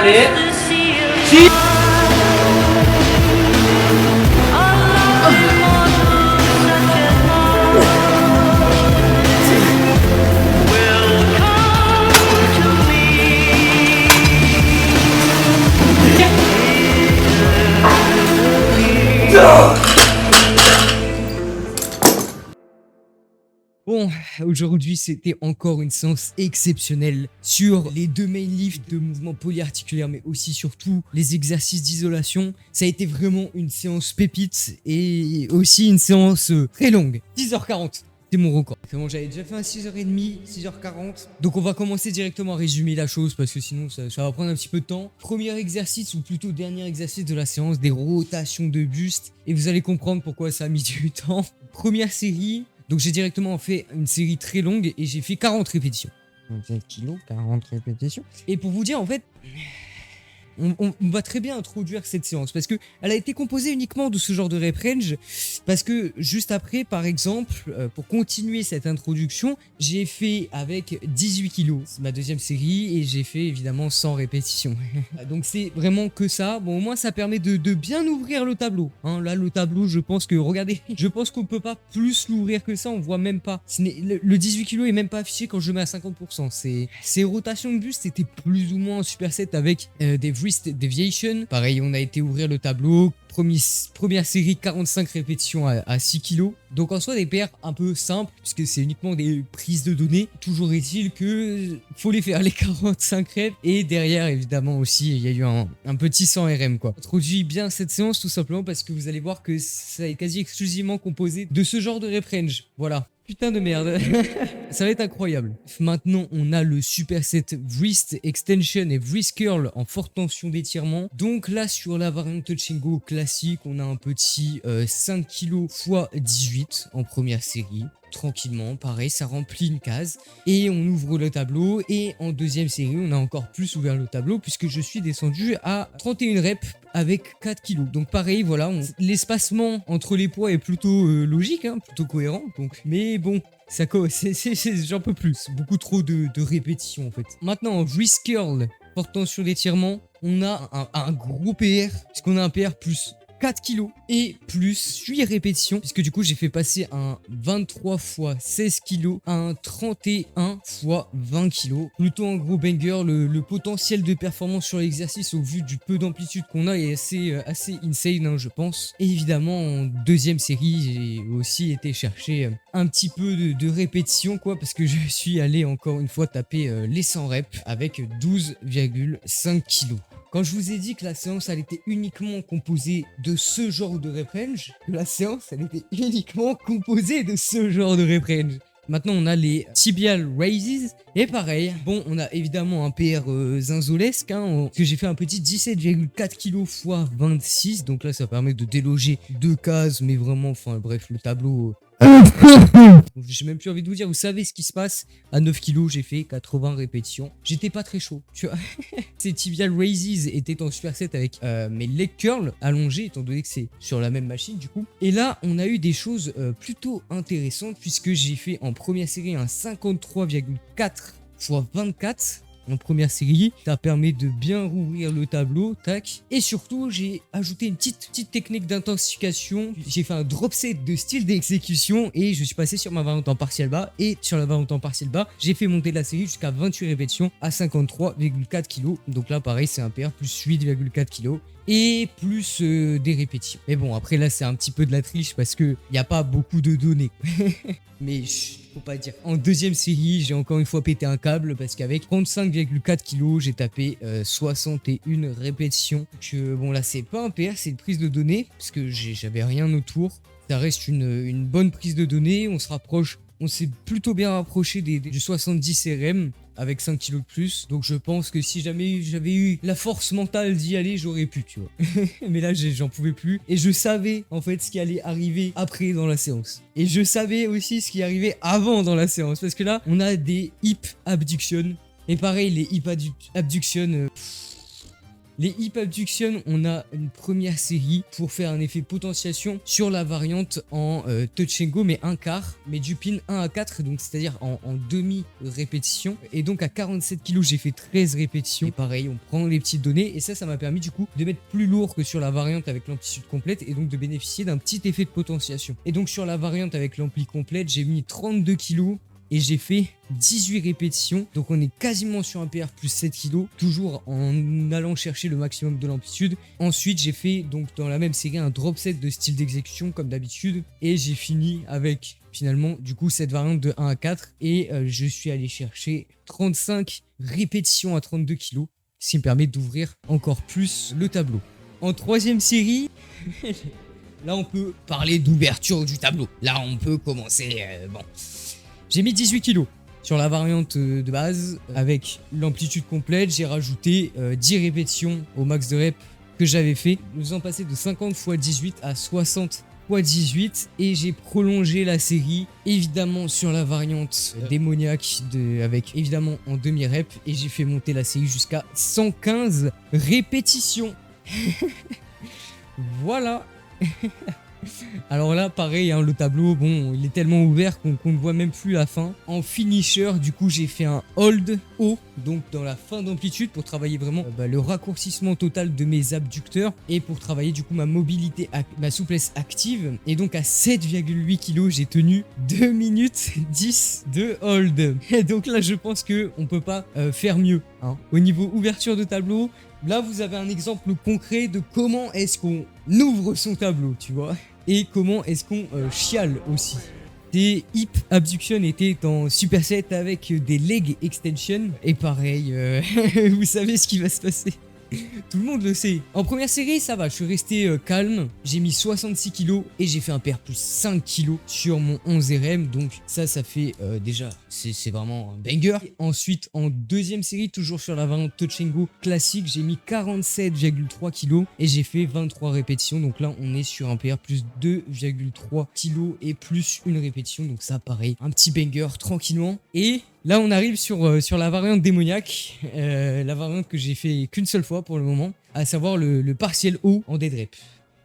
Allez. Bon, aujourd'hui c'était encore une séance exceptionnelle sur les deux main lifts de mouvements polyarticulaires, mais aussi surtout les exercices d'isolation. Ça a été vraiment une séance pépite et aussi une séance très longue. 10h40, c'est mon record. Bon, j'avais déjà fait un 6h30, 6h40. Donc on va commencer directement à résumer la chose parce que sinon ça va prendre un petit peu de temps. Premier exercice, ou plutôt dernier exercice de la séance, des rotations de buste. Et vous allez comprendre pourquoi ça a mis du temps. Première série. Donc j'ai directement fait une série très longue et j'ai fait 40 répétitions. 27 kilos, 40 répétitions. Et pour vous dire, en fait, on va très bien introduire cette séance parce que elle a été composée uniquement de ce genre de rep range. Parce que juste après, par exemple, pour continuer cette introduction, j'ai fait avec 18 kilos. C'est ma deuxième série et j'ai fait évidemment 100 répétitions. Donc c'est vraiment que ça. Bon, au moins ça permet de bien ouvrir le tableau. Hein, là, le tableau, je pense que, regardez, je pense qu'on peut pas plus l'ouvrir que ça. On voit même pas. Le 18 kilos est même pas affiché quand je le mets à 50%. Ces rotations de buste, c'était plus ou moins en superset avec des wrist deviation. Pareil, on a été ouvrir le tableau. Première série, 45 répétitions à 6 kg. Donc en soi des PR un peu simples puisque c'est uniquement des prises de données. Toujours est-il que faut les faire les 45 reps et derrière évidemment aussi il y a eu un petit 100 RM quoi. Introduis bien cette séance tout simplement parce que vous allez voir que ça est quasi exclusivement composé de ce genre de rep range. Voilà. Putain de merde. Ça va être incroyable. Maintenant, on a le superset wrist extension et wrist curl en forte tension d'étirement. Donc là, sur la variante touch and go classique, on a un petit 5 kg x 18 en première série. Tranquillement, pareil, ça remplit une case et on ouvre le tableau. Et en deuxième série, on a encore plus ouvert le tableau puisque je suis descendu à 31 reps avec 4 kilos. Donc pareil, voilà, l'espacement entre les poids est plutôt logique, hein, plutôt cohérent. Donc, mais bon, j'en peux plus. Beaucoup trop de répétitions en fait. Maintenant, wrist curl, forte tension d'étirement, on a un gros PR puisqu'on a un PR plus 4 kilos et plus 8 répétitions puisque du coup j'ai fait passer un 23 x 16 kilos à un 31 x 20 kilos. Plutôt un gros banger. Le potentiel de performance sur l'exercice au vu du peu d'amplitude qu'on a est assez insane, hein, je pense. Et évidemment en deuxième série j'ai aussi été chercher un petit peu de répétition quoi parce que je suis allé encore une fois taper les 100 reps avec 12,5 kilos. Quand je vous ai dit que la séance elle était uniquement composée de ce genre de rep range, Maintenant on a les tibial raises et pareil, bon on a évidemment un PR zinzolesque hein, que j'ai fait un petit 17,4 kg x 26, donc là ça permet de déloger 2 cases mais vraiment enfin bref le tableau... J'ai même plus envie de vous dire, vous savez ce qui se passe. À 9 kg, j'ai fait 80 répétitions. J'étais pas très chaud, tu vois. Ces tibial raises étaient en superset avec mes leg curls allongés, étant donné que c'est sur la même machine du coup. Et là, on a eu des choses plutôt intéressantes puisque j'ai fait en première série un 53,4 x 24. En première série, ça permet de bien rouvrir le tableau, tac. Et surtout, j'ai ajouté une petite technique d'intensification. J'ai fait un drop set de style d'exécution et je suis passé sur ma variante en partiel bas. Et sur la variante en partiel bas, j'ai fait monter la série jusqu'à 28 répétitions à 53,4 kg. Donc là, pareil, c'est un PR plus 8,4 kg. Et plus des répétitions. Mais bon, après là, c'est un petit peu de la triche parce que il n'y a pas beaucoup de données. Mais faut pas dire. En deuxième série, j'ai encore une fois pété un câble parce qu'avec 35,4 kg, j'ai tapé 61 répétitions. Donc, bon, là, c'est pas un PR, c'est une prise de données parce que j'avais rien autour. Ça reste une bonne prise de données. On s'est plutôt bien rapproché du 70 RM avec 5 kilos de plus. Donc je pense que si jamais j'avais eu la force mentale d'y aller, j'aurais pu, tu vois. Mais là, j'en pouvais plus. Et je savais en fait ce qui allait arriver après dans la séance. Et je savais aussi ce qui arrivait avant dans la séance. Parce que là, on a des hip abduction. Et pareil, les hip abduction... Les hip abduction, on a une première série pour faire un effet potentiation sur la variante en touch and go, mais un quart, mais du pin 1 à 4, donc c'est-à-dire en demi-répétition. Et donc à 47 kg, j'ai fait 13 répétitions. Et pareil, on prend les petites données, et ça m'a permis du coup de mettre plus lourd que sur la variante avec l'amplitude complète, et donc de bénéficier d'un petit effet de potentiation. Et donc sur la variante avec l'ampli complète, j'ai mis 32 kg. Et j'ai fait 18 répétitions. Donc on est quasiment sur un PR plus 7 kg. Toujours en allant chercher le maximum de l'amplitude. Ensuite j'ai fait donc dans la même série un drop set de style d'exécution comme d'habitude. Et j'ai fini avec finalement du coup cette variante de 1 à 4. Et je suis allé chercher 35 répétitions à 32 kg. Ce qui me permet d'ouvrir encore plus le tableau. En troisième série... Là on peut parler d'ouverture du tableau. Là on peut commencer... bon... J'ai mis 18 kg sur la variante de base avec l'amplitude complète. J'ai rajouté 10 répétitions au max de rep que j'avais fait. Nous sommes passés de 50 x 18 à 60 x 18 et j'ai prolongé la série évidemment sur la variante démoniaque avec évidemment en demi-rep et j'ai fait monter la série jusqu'à 115 répétitions. Voilà. Alors là pareil hein, le tableau bon il est tellement ouvert qu'on ne voit même plus la fin. En finisher du coup j'ai fait un hold haut donc dans la fin d'amplitude pour travailler vraiment le raccourcissement total de mes abducteurs et pour travailler du coup ma mobilité, ma souplesse active. Et donc à 7,8 kg j'ai tenu 2 minutes 10 de hold. Et donc là je pense que on peut pas faire mieux hein. Au niveau ouverture de tableau, là vous avez un exemple concret de comment est-ce qu'on ouvre son tableau, tu vois. Et comment est-ce qu'on chiale aussi. Des hip abduction étaient en superset avec des leg extension. Et pareil, vous savez ce qui va se passer. Tout le monde le sait. En première série, ça va, je suis resté calme. J'ai mis 66 kg et j'ai fait un PR plus 5 kg sur mon 11 RM. Donc ça fait déjà, c'est vraiment un banger. Et ensuite, en deuxième série, toujours sur la variante Touch and Go classique, j'ai mis 47,3 kg et j'ai fait 23 répétitions. Donc là, on est sur un PR plus 2,3 kg et plus une répétition. Donc ça, pareil, un petit banger tranquillement. Et... là, on arrive sur la variante démoniaque, la variante que j'ai fait qu'une seule fois pour le moment, à savoir le partiel haut en dead rep.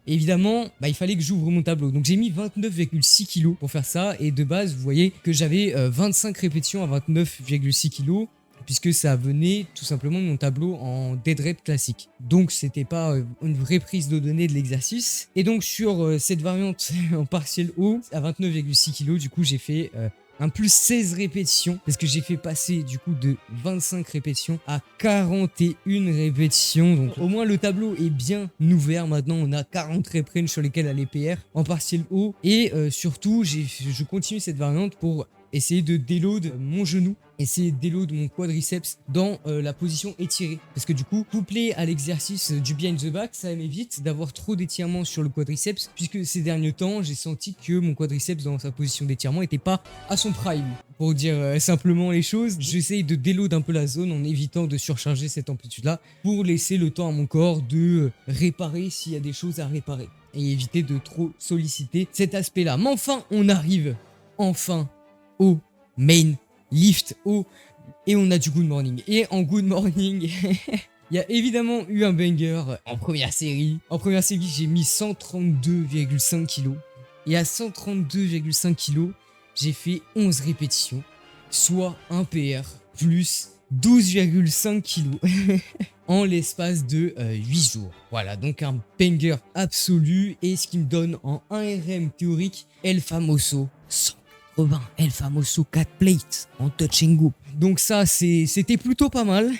Évidemment, il fallait que j'ouvre mon tableau. Donc j'ai mis 29,6 kg pour faire ça. Et de base, vous voyez que j'avais 25 répétitions à 29,6 kg. Puisque ça venait tout simplement de mon tableau en dead rep classique. Donc c'était pas une vraie prise de données de l'exercice. Et donc sur cette variante en partiel haut, à 29,6 kg, du coup j'ai fait... un plus 16 répétitions parce que j'ai fait passer du coup de 25 répétitions à 41 répétitions. Donc au moins le tableau est bien ouvert. Maintenant on a 40 rep range sur lesquels aller PR en partiel haut. Et surtout je continue cette variante pour essayer de déload mon genou, essayer de déload mon quadriceps dans la position étirée. Parce que du coup, couplé à l'exercice du behind the back, ça m'évite d'avoir trop d'étirement sur le quadriceps, puisque ces derniers temps, j'ai senti que mon quadriceps dans sa position d'étirement n'était pas à son prime. Pour dire simplement les choses, j'essaye de déload un peu la zone en évitant de surcharger cette amplitude-là pour laisser le temps à mon corps de réparer s'il y a des choses à réparer et éviter de trop solliciter cet aspect-là. Mais enfin, on arrive enfin au main lift et on a du good morning. Et en good morning il y a évidemment eu un banger en première série. En première série j'ai mis 132,5 kg et à 132,5 kg j'ai fait 11 répétitions, soit un PR plus 12,5 kg en l'espace de 8 jours. Voilà, donc un banger absolu et ce qui me donne en 1 RM théorique El Famoso 180, El Famoso 4 plates en touch and go. Donc ça, c'était plutôt pas mal.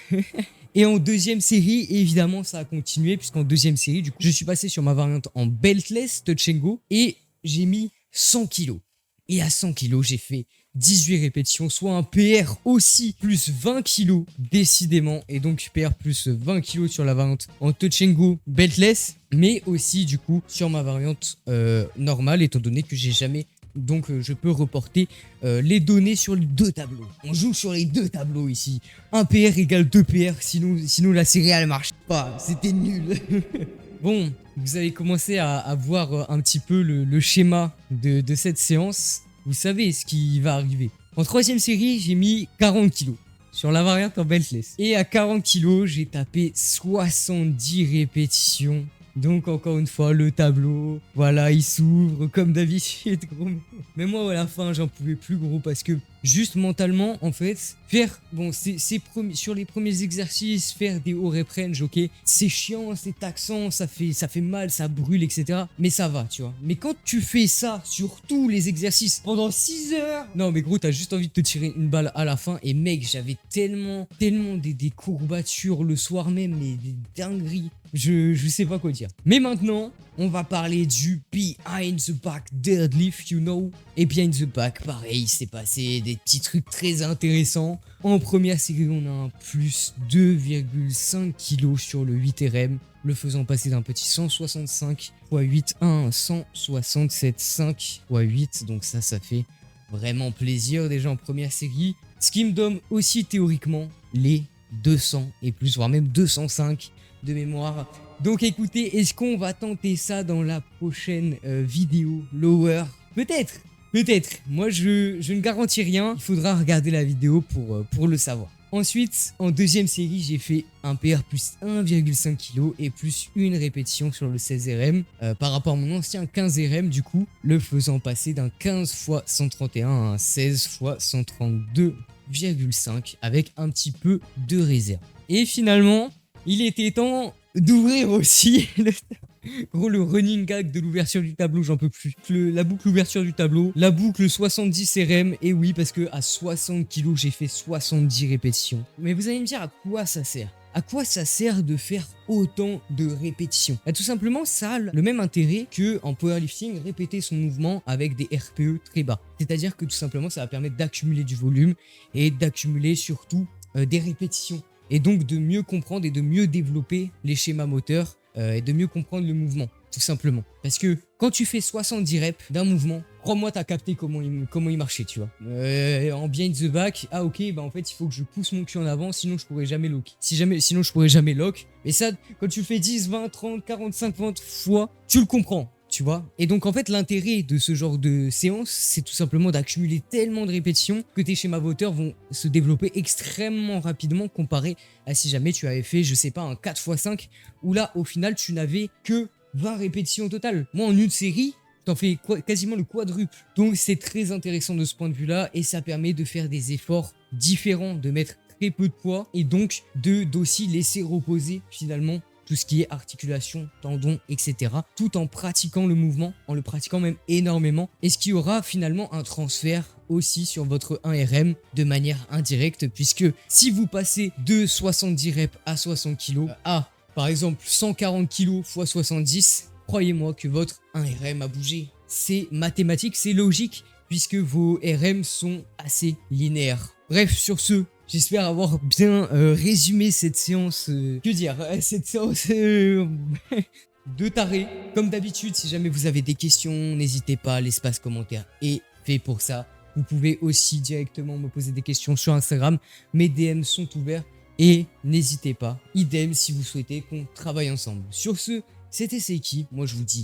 Et en deuxième série, évidemment, ça a continué puisqu'en deuxième série, du coup, je suis passé sur ma variante en beltless touch and go et j'ai mis 100 kg. Et à 100 kg, j'ai fait 18 répétitions, soit un PR aussi plus 20 kg décidément. Et donc PR plus 20 kg sur la variante en touch and go beltless, mais aussi du coup sur ma variante normale, étant donné que j'ai jamais... Donc je peux reporter les données sur les deux tableaux. On joue sur les deux tableaux ici. 1 PR égale 2 PR, sinon la série elle marche pas. C'était nul. Bon, vous avez commencé à voir un petit peu le schéma de cette séance. Vous savez ce qui va arriver. En troisième série, j'ai mis 40 kg. sur la variante en beltless. Et à 40 kilos, j'ai tapé 70 répétitions. Donc encore une fois, le tableau, voilà, il s'ouvre comme d'habitude, gros. Mais moi, à la fin, j'en pouvais plus, gros, parce que juste mentalement, en fait, faire, bon, sur les premiers exercices, faire des hauts rep range, ok, c'est chiant, c'est taxant, ça fait mal, ça brûle, etc. Mais ça va, tu vois. Mais quand tu fais ça sur tous les exercices pendant 6 heures, non, mais gros, t'as juste envie de te tirer une balle à la fin. Et mec, j'avais tellement des courbatures le soir même, mais des dingueries. Je sais pas quoi dire. Mais maintenant, on va parler du behind the back deadlift, you know. Et behind the back, pareil, il s'est passé des petits trucs très intéressants. En première série, on a un plus 2,5 kg sur le 8 RM, le faisant passer d'un petit 165 x 8 à un 167,5 x 8. Donc ça fait vraiment plaisir déjà en première série. Ce qui me donne aussi théoriquement les 200 et plus, voire même 205 de mémoire. Donc écoutez, est-ce qu'on va tenter ça dans la prochaine vidéo lower? Peut-être. Moi je ne garantis rien, il faudra regarder la vidéo pour le savoir. Ensuite, en deuxième série, j'ai fait un PR plus 1,5 kg et plus une répétition sur le 16 RM par rapport à mon ancien 15 RM, du coup, le faisant passer d'un 15 x 131 à un 16 x 132,5 avec un petit peu de réserve. Et finalement, il était temps d'ouvrir aussi le running gag de l'ouverture du tableau, j'en peux plus. La boucle ouverture du tableau, la boucle 70 RM, et oui, parce que à 60 kg, j'ai fait 70 répétitions. Mais vous allez me dire à quoi ça sert? À quoi ça sert de faire autant de répétitions? Tout simplement, ça a le même intérêt que en powerlifting, répéter son mouvement avec des RPE très bas. C'est-à-dire que tout simplement, ça va permettre d'accumuler du volume et d'accumuler surtout des répétitions. Et donc de mieux comprendre et de mieux développer les schémas moteurs et de mieux comprendre le mouvement, tout simplement. Parce que quand tu fais 70 reps d'un mouvement, crois-moi, t'as capté comment il marchait, tu vois. En behind the back, ah ok, bah en fait, il faut que je pousse mon cul en avant, sinon je pourrais jamais lock. Sinon je pourrais jamais lock. Et ça, quand tu le fais 10, 20, 30, 40, 50 fois, tu le comprends. Tu vois. Et donc en fait l'intérêt de ce genre de séance, c'est tout simplement d'accumuler tellement de répétitions que tes schémas moteurs vont se développer extrêmement rapidement comparé à si jamais tu avais fait, je sais pas, un 4x5 où là au final tu n'avais que 20 répétitions au total. Moi en une série, t'en fais quasiment le quadruple. Donc c'est très intéressant de ce point de vue là et ça permet de faire des efforts différents, de mettre très peu de poids et donc d'aussi laisser reposer finalement tout ce qui est articulation, tendons, etc. Tout en pratiquant le mouvement, en le pratiquant même énormément. Et ce qui aura finalement un transfert aussi sur votre 1RM de manière indirecte, puisque si vous passez de 70 reps à 60 kg à, par exemple, 140 kg x 70, croyez-moi que votre 1RM a bougé. C'est mathématique, c'est logique, puisque vos RM sont assez linéaires. Bref, sur ce, j'espère avoir bien résumé cette séance, cette séance de taré. Comme d'habitude, si jamais vous avez des questions, n'hésitez pas, l'espace commentaire est fait pour ça. Vous pouvez aussi directement me poser des questions sur Instagram, mes DM sont ouverts et n'hésitez pas, idem si vous souhaitez qu'on travaille ensemble. Sur ce, c'était Seiki, moi je vous dis